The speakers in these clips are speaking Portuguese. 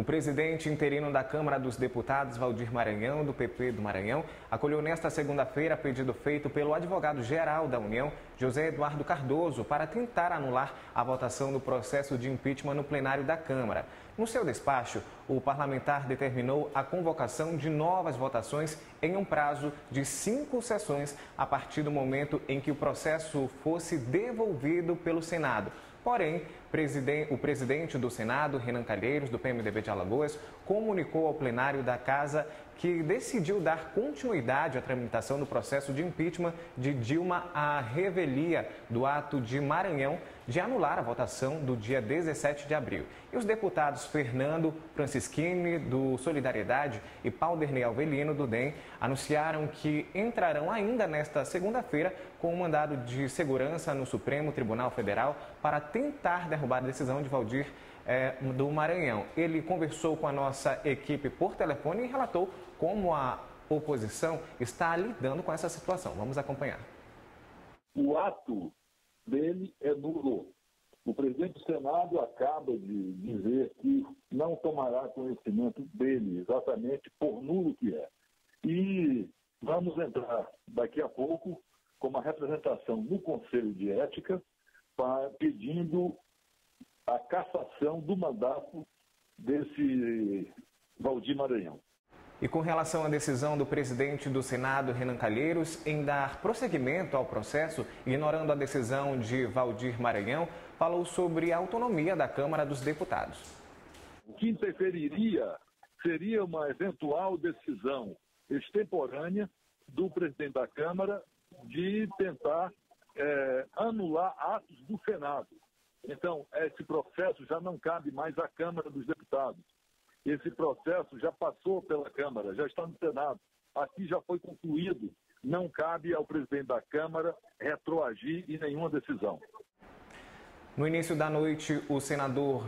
O presidente interino da Câmara dos Deputados, Valdir Maranhão, do PP do Maranhão, acolheu nesta segunda-feira pedido feito pelo advogado-geral da União, José Eduardo Cardoso, para tentar anular a votação do processo de impeachment no plenário da Câmara. No seu despacho, o parlamentar determinou a convocação de novas votações em um prazo de 5 sessões a partir do momento em que o processo fosse devolvido pelo Senado. Porém, o presidente do Senado, Renan Calheiros, do PMDB de Alagoas, comunicou ao plenário da Casa que decidiu dar continuidade à tramitação do processo de impeachment de Dilma à revelia do ato de Maranhão de anular a votação do dia 17 de abril. E os deputados Fernando Francischini, do Solidariedade, e Paulderney Alvelino, do DEM, anunciaram que entrarão ainda nesta segunda-feira com um mandado de segurança no Supremo Tribunal Federal para tentar derrubar a decisão de Valdir do Maranhão. Ele conversou com a nossa equipe por telefone e relatou como a oposição está lidando com essa situação. Vamos acompanhar. O ato dele é nulo. O presidente do Senado acaba de dizer que não tomará conhecimento dele, exatamente por nulo que é. E vamos entrar daqui a pouco com uma representação no Conselho de Ética pedindo a cassação do mandato desse Valdir Maranhão. E com relação à decisão do presidente do Senado, Renan Calheiros, em dar prosseguimento ao processo, ignorando a decisão de Valdir Maranhão, falou sobre a autonomia da Câmara dos Deputados. O que interferiria seria uma eventual decisão extemporânea do presidente da Câmara de tentar anular atos do Senado. Então, esse processo já não cabe mais à Câmara dos Deputados. Esse processo já passou pela Câmara, já está no Senado. Aqui já foi concluído. Não cabe ao presidente da Câmara retroagir em nenhuma decisão. No início da noite, o senador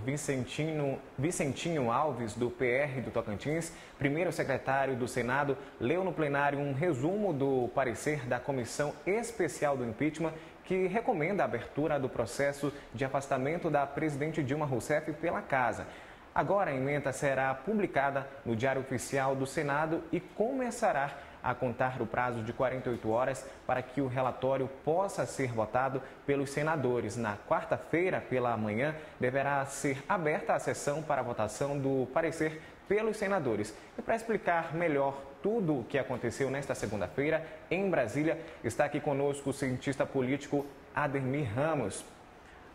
Vicentinho Alves, do PR do Tocantins, primeiro secretário do Senado, leu no plenário um resumo do parecer da Comissão Especial do Impeachment, que recomenda a abertura do processo de afastamento da presidente Dilma Rousseff pela Casa. Agora a emenda será publicada no Diário Oficial do Senado e começará a contar o prazo de 48 horas para que o relatório possa ser votado pelos senadores. Na quarta-feira, pela manhã, deverá ser aberta a sessão para a votação do parecer pelos senadores. E para explicar melhor tudo o que aconteceu nesta segunda-feira, em Brasília, está aqui conosco o cientista político Ademir Ramos.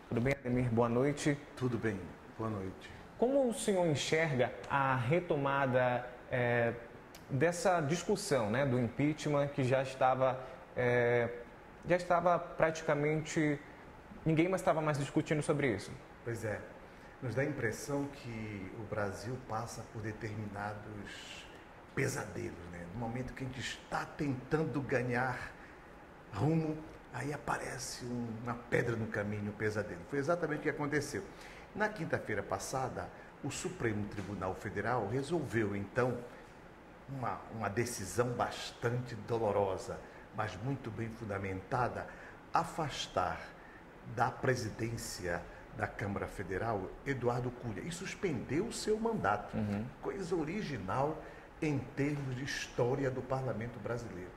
Tudo bem, Ademir? Boa noite. Tudo bem, boa noite. Como o senhor enxerga a retomada dessa discussão, né, do impeachment, que já estava praticamente... Ninguém mais estava mais discutindo sobre isso? Pois é. Nos dá a impressão que o Brasil passa por determinados pesadelos, né? No momento que a gente está tentando ganhar rumo, aí aparece uma pedra no caminho, um pesadelo. Foi exatamente o que aconteceu. Na quinta-feira passada, o Supremo Tribunal Federal resolveu, então, uma decisão bastante dolorosa, mas muito bem fundamentada, afastar da presidência da Câmara Federal Eduardo Cunha e suspendeu o seu mandato. Coisa original em termos de história do parlamento brasileiro.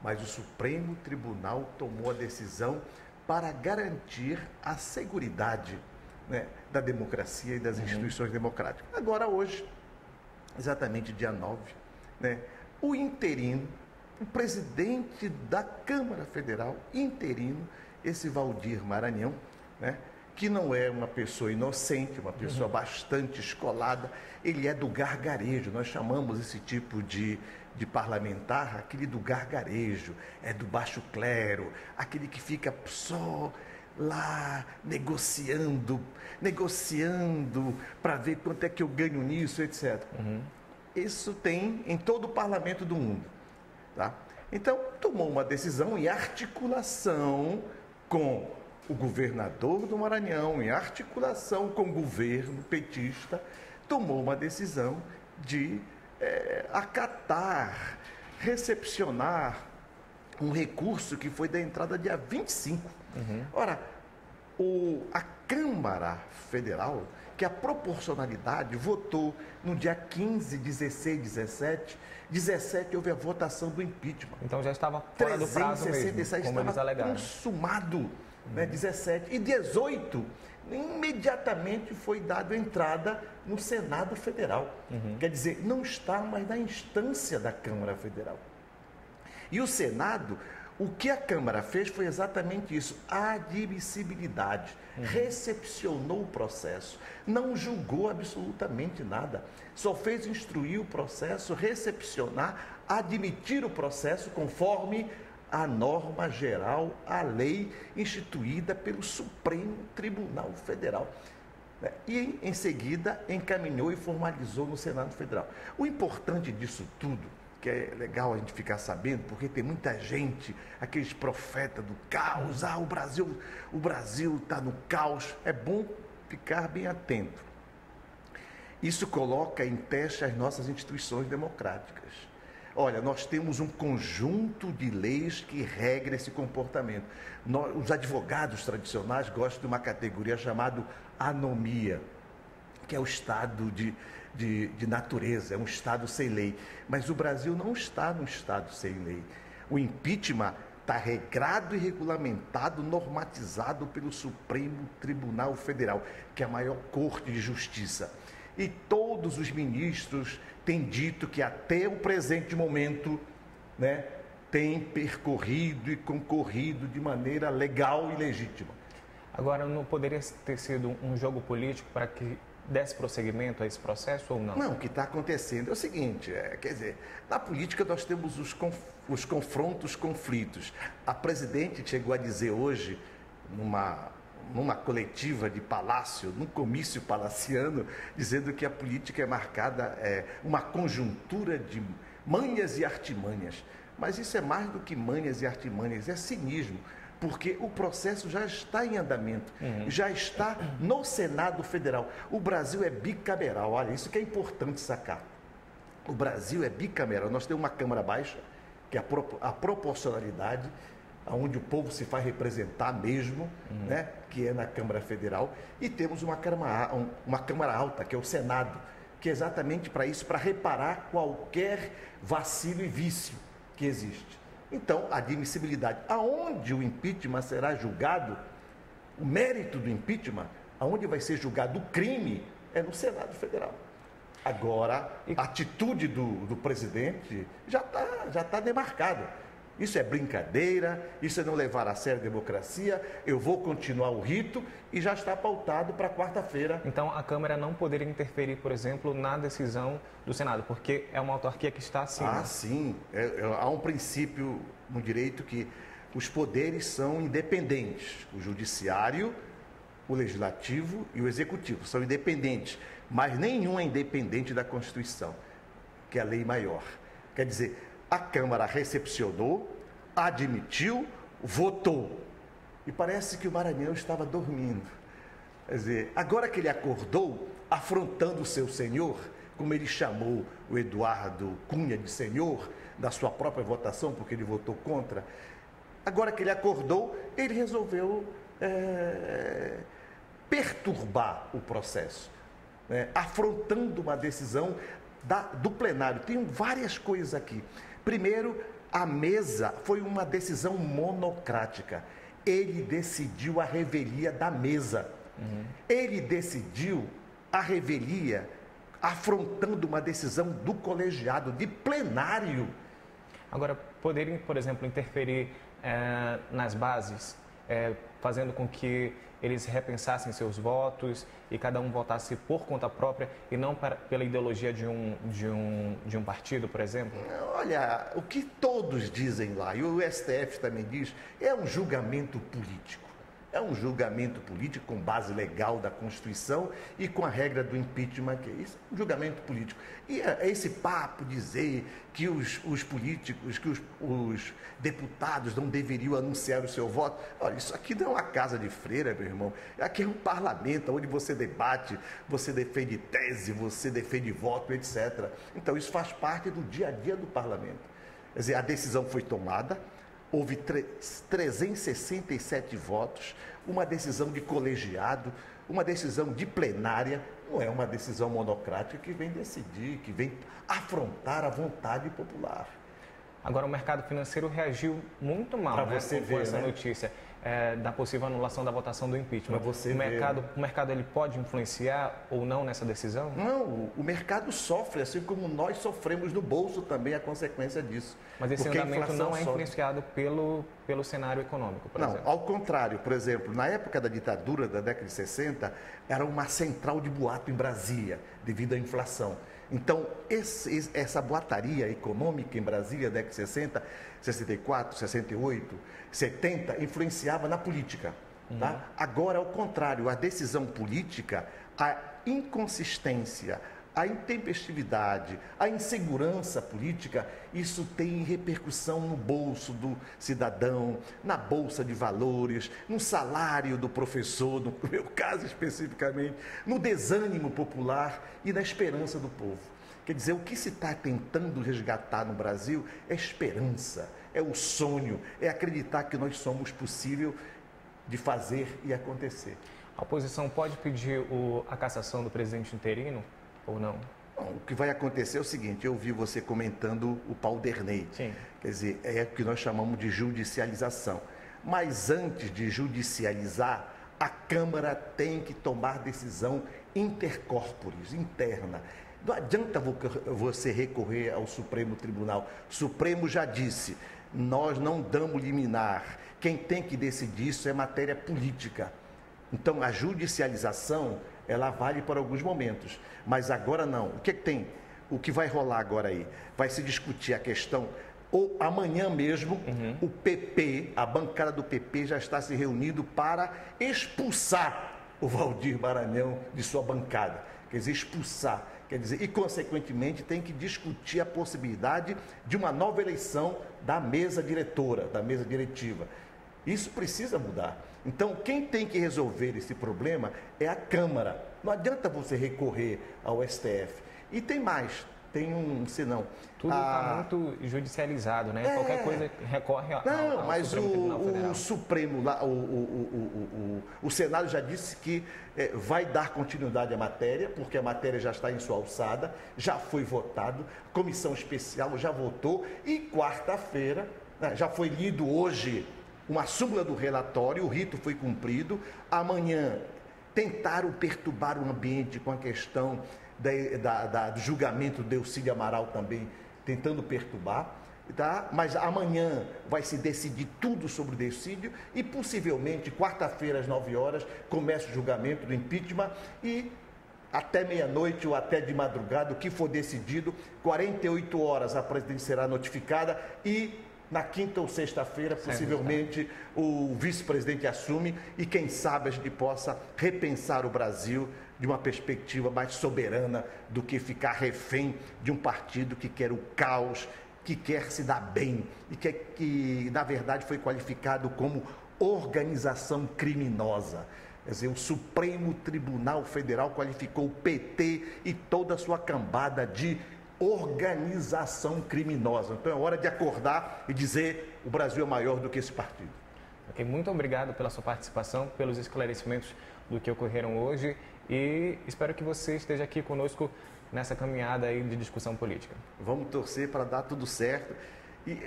Mas o Supremo Tribunal tomou a decisão para garantir a seguridade, né, da democracia e das instituições democráticas. Agora, hoje, exatamente dia 9, né, o interino, o presidente da Câmara Federal, interino, esse Valdir Maranhão, né, que não é uma pessoa inocente, uma pessoa bastante escolada, ele é do gargarejo, nós chamamos esse tipo de parlamentar, aquele do gargarejo, é do baixo clero, aquele que fica só lá negociando para ver quanto é que eu ganho nisso, etc. Isso tem em todo o parlamento do mundo, tá? Então, tomou uma decisão em articulação com o governador do Maranhão, em articulação com o governo petista, tomou uma decisão de acatar, recepcionar um recurso que foi da entrada dia 25. Ora, a Câmara Federal, porque a proporcionalidade votou no dia 15, 16, 17. 17 houve a votação do impeachment. Então já estava fora do prazo mesmo, como eles alegaram. Consumado, né, 17. E 18, imediatamente foi dada entrada no Senado Federal. Quer dizer, não está mais na instância da Câmara Federal. E o Senado, o que a Câmara fez foi exatamente isso, a admissibilidade. Recepcionou o processo, não julgou absolutamente nada, só fez instruir o processo, recepcionar, admitir o processo conforme a norma geral, a lei instituída pelo Supremo Tribunal Federal. E, em seguida, encaminhou e formalizou no Senado Federal. O importante disso tudo, que é legal a gente ficar sabendo, porque tem muita gente, aqueles profetas do caos, o Brasil está no caos, é bom ficar bem atento. Isso coloca em teste as nossas instituições democráticas. Olha, nós temos um conjunto de leis que regra esse comportamento. Os advogados tradicionais gostam de uma categoria chamada anomia, que é o estado de natureza, é um estado sem lei. Mas o Brasil não está num estado sem lei. O impeachment está regrado e regulamentado, normatizado pelo Supremo Tribunal Federal, que é a maior corte de justiça. E todos os ministros têm dito que até o presente momento, né, têm percorrido e concorrido de maneira legal e legítima. Agora, não poderia ter sido um jogo político para que desse prosseguimento a esse processo ou não? Não, o que está acontecendo é o seguinte, quer dizer, na política nós temos os confrontos, conflitos. A presidente chegou a dizer hoje, numa coletiva de palácio, num comício palaciano, dizendo que a política é marcada, uma conjuntura de manhas e artimanhas. Mas isso é mais do que manhas e artimanhas, é cinismo. Porque o processo já está em andamento, já está no Senado Federal. O Brasil é bicameral, olha, isso que é importante sacar. O Brasil é bicameral, nós temos uma Câmara Baixa, que é a proporcionalidade, onde o povo se faz representar mesmo, né, que é na Câmara Federal, e temos uma Câmara Alta, que é o Senado, que é exatamente para isso, para reparar qualquer vacilo e vício que existe. Então, a admissibilidade, aonde o impeachment será julgado, o mérito do impeachment, aonde vai ser julgado o crime, é no Senado Federal. Agora, a atitude do presidente já tá demarcada. Isso é brincadeira, isso é não levar a sério a democracia, eu vou continuar o rito e já está pautado para quarta-feira. Então, a Câmara não poderia interferir, por exemplo, na decisão do Senado, porque é uma autarquia que está acima. Ah, sim. Há um princípio no direito que os poderes são independentes. O judiciário, o legislativo e o executivo são independentes, mas nenhum é independente da Constituição, que é a lei maior. Quer dizer, a Câmara recepcionou, admitiu, votou. E parece que o Maranhão estava dormindo. Quer dizer, agora que ele acordou, afrontando o seu senhor, como ele chamou o Eduardo Cunha de senhor, da sua própria votação, porque ele votou contra, agora que ele acordou, ele resolveu perturbar o processo, afrontando uma decisão do plenário. Tem várias coisas aqui. Primeiro, a mesa foi uma decisão monocrática. Ele decidiu a revelia da mesa. Ele decidiu a revelia afrontando uma decisão do colegiado, de plenário. Agora, poderiam, por exemplo, interferir nas bases, fazendo com que eles repensassem seus votos e cada um votasse por conta própria e não pela ideologia de um partido, por exemplo? Olha, o que todos dizem lá, e o STF também diz, é um julgamento político. É um julgamento político com base legal da Constituição e com a regra do impeachment, que é isso, um julgamento político. E esse papo dizer que os políticos, que os deputados não deveriam anunciar o seu voto, olha, isso aqui não é uma casa de freira, meu irmão. Aqui é um parlamento onde você debate, você defende tese, você defende voto, etc. Então, isso faz parte do dia a dia do parlamento. Quer dizer, a decisão foi tomada, houve 367 votos, uma decisão de colegiado, uma decisão de plenária não é uma decisão monocrática que vem decidir, que vem afrontar a vontade popular. Agora, o mercado financeiro reagiu muito mal, com essa notícia da possível anulação da votação do impeachment. O mercado ele pode influenciar ou não nessa decisão? Não, o mercado sofre, assim como nós sofremos no bolso também a consequência disso. Mas esse andamento não é influenciado pelo cenário econômico, por exemplo? Não, ao contrário. Por exemplo, na época da ditadura, da década de 60, era uma central de boato em Brasília, devido à inflação. Então, essa boataria econômica em Brasília, década de 60, 64, 68, 70, influenciava na política. Tá? Agora, ao contrário, a decisão política, a inconsistência, a intempestividade, a insegurança política, isso tem repercussão no bolso do cidadão, na bolsa de valores, no salário do professor, no meu caso especificamente, no desânimo popular e na esperança do povo. Quer dizer, o que se está tentando resgatar no Brasil é esperança, é o sonho, é acreditar que nós somos possível de fazer e acontecer. A oposição pode pedir a cassação do presidente interino? Ou não? Bom, o que vai acontecer é o seguinte, eu vi você comentando o pau Derney. Sim. Quer dizer, é o que nós chamamos de judicialização. Mas antes de judicializar, a Câmara tem que tomar decisão intercorporis, interna. Não adianta você recorrer ao Supremo Tribunal. O Supremo já disse, nós não damos liminar. Quem tem que decidir isso é matéria política. Então, a judicialização, ela vale para alguns momentos, mas agora não. O que tem? O que vai rolar agora aí? Vai se discutir a questão, ou amanhã mesmo, o PP, a bancada do PP já está se reunindo para expulsar o Waldir Maranhão de sua bancada. Quer dizer, expulsar. Quer dizer, e consequentemente tem que discutir a possibilidade de uma nova eleição da mesa diretora, da mesa diretiva. Isso precisa mudar. Então, quem tem que resolver esse problema é a Câmara. Não adianta você recorrer ao STF. E tem mais, tem um senão. Tudo está muito judicializado, né? Qualquer coisa recorre ao Supremo Tribunal Federal. O Supremo, o Senado já disse que vai dar continuidade à matéria, porque a matéria já está em sua alçada, já foi votado, a comissão especial já votou e quarta-feira, já foi lido hoje uma súmula do relatório, o rito foi cumprido. Amanhã tentaram perturbar o ambiente com a questão do julgamento de Elcídio Amaral também, tentando perturbar, tá? Mas amanhã vai se decidir tudo sobre o Delcídio e possivelmente quarta-feira às 9 horas começa o julgamento do impeachment e até meia-noite ou até de madrugada, o que for decidido, 48 horas a presidente será notificada e na quinta ou sexta-feira, possivelmente, o vice-presidente assume e, quem sabe, a gente possa repensar o Brasil de uma perspectiva mais soberana do que ficar refém de um partido que quer o caos, que quer se dar bem e que na verdade, foi qualificado como organização criminosa. Quer dizer, o Supremo Tribunal Federal qualificou o PT e toda a sua cambada de organização criminosa. Então é hora de acordar e dizer o Brasil é maior do que esse partido. Ok, muito obrigado pela sua participação, pelos esclarecimentos do que ocorreram hoje e espero que você esteja aqui conosco nessa caminhada aí de discussão política. Vamos torcer para dar tudo certo e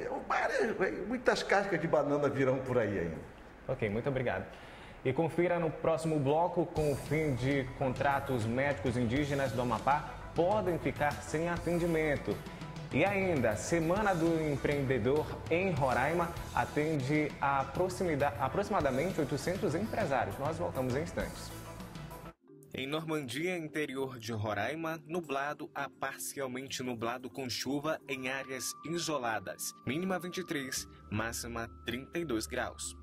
muitas cascas de banana virão por aí ainda. Ok, muito obrigado. E confira no próximo bloco, com o fim de contratos médicos indígenas do Amapá podem ficar sem atendimento. E ainda, Semana do Empreendedor em Roraima atende aproximadamente 800 empresários. Nós voltamos em instantes. Em Normandia, interior de Roraima, nublado a parcialmente nublado com chuva em áreas isoladas. Mínima 23, máxima 32 graus.